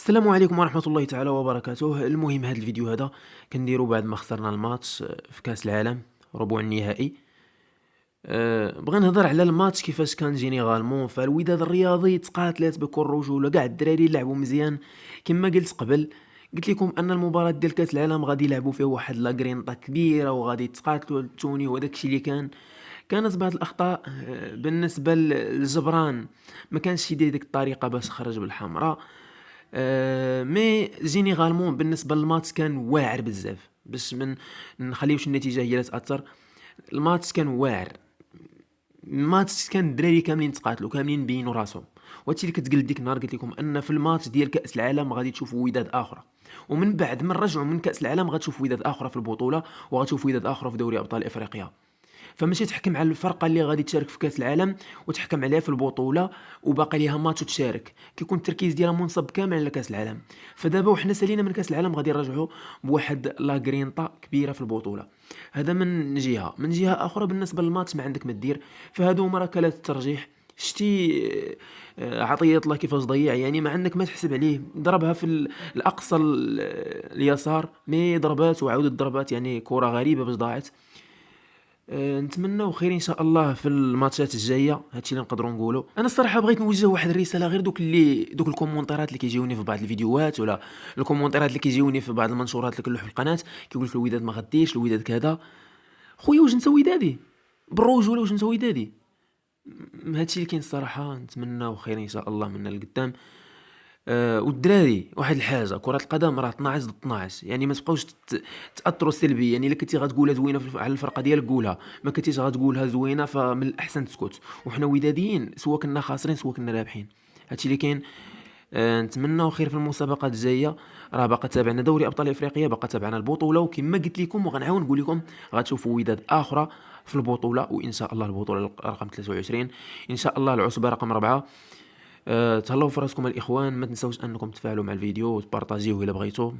السلام عليكم ورحمة الله تعالى وبركاته. المهم هذا الفيديو هذا كنديرو بعد ما خسرنا الماتش في كأس العالم ربع النهائي. بغا نهضر على الماتش كيفاش كان جينيرالمون. فالوداد الرياضي تقاتلات بكل رجولة، كاع الدراري لعبوا مزيان. كما قلت قبل، قلت لكم ان المباراة ديال كأس العالم غادي يلعبوا فيه واحد لاغرينطا كبيرة وغادي يتقاتلوا التوني، وهذاك الشيء اللي كان. كانت بعض الاخطاء بالنسبة للجبران، ما كانش يدير ديك الطريقة باش خرج بالحمراء. مي جينيرالمون بالنسبه للماتش كان واعر بزاف، باش من نخليوش النتيجه هي اللي تاثر. الماتش كان واعر. الماتش كان الدراري كاملين تقاتلوا، كاملين بينوا راسهم. وهادشي اللي كتقلب ديك النهار قلت لكم ان في الماتش ديال كاس العالم غادي تشوفوا وداد اخرى، ومن بعد من رجعوا من كاس العالم غتشوفوا وداد اخرى في البطوله، وغتشوفوا وداد اخرى في دوري ابطال افريقيا. فماشي تحكم على الفرقه اللي غادي تشارك في كاس العالم وتحكم عليها في البطوله وباقي ليها ماتش وتشارك، كيكون التركيز ديالها منصب كامل على كاس العالم. فدابا وحنا سالينا من كاس العالم غادي نرجعوا بواحد لا غرينطا كبيره في البطوله. هذا من جهه. من جهه اخرى بالنسبه للماتش ما عندك ما دير، فهادو هما ركلات الترجيح. شتي عطية الله كيفاش ضيع، يعني ما عندك ما تحسب عليه. ضربها في الاقصى اليسار، مي ضربات وعودة ضربات، يعني كرة غريبة باش ضاعت. نتمنوا خير ان شاء الله في الماتشات الجايه. هادشي اللي نقدروا نقولوا. انا الصراحه بغيت نوجه واحد الرساله، غير دوك الكومونتيرات اللي كيجيوني في بعض الفيديوهات، ولا الكومونتيرات اللي كيجيوني في بعض المنشورات اللي كنلوح في القناه، كيقول لك الوداد ما غديش، الوداد كذا. خويا واش انت ودادي بالرجوله؟ واش انت ودادي؟ هادشي اللي كاين الصراحه. نتمنوا خير ان شاء الله من القدام. والدراري واحد الحاجه، كره القدم راه 12 ضد 12، يعني ما تبقاوش تاثروا سلبيا. يعني الا كنتي غتقولها زوينه على الفرقه ديالك قولها، ما كنتيش غتقولها زوينه فمن الاحسن تسكت. وحنا وداديين، سوا كنا خاسرين سوا كنا رابحين. هادشي اللي كاين. نتمنوا خير في المسابقات الجايه. راه باقا تابعنا دوري ابطال افريقيا، باقا تابعنا البطوله، وكما قلت لكم وغنعاود نقول لكم، غتشوفوا وداد اخرى في البطوله. وان شاء الله البطوله رقم 23، ان شاء الله العصبه رقم 4. تهلاو في راسكم الاخوان، ما تنساوش انكم تفاعلوا مع الفيديو وتبارطاجيوه الا بغيتو.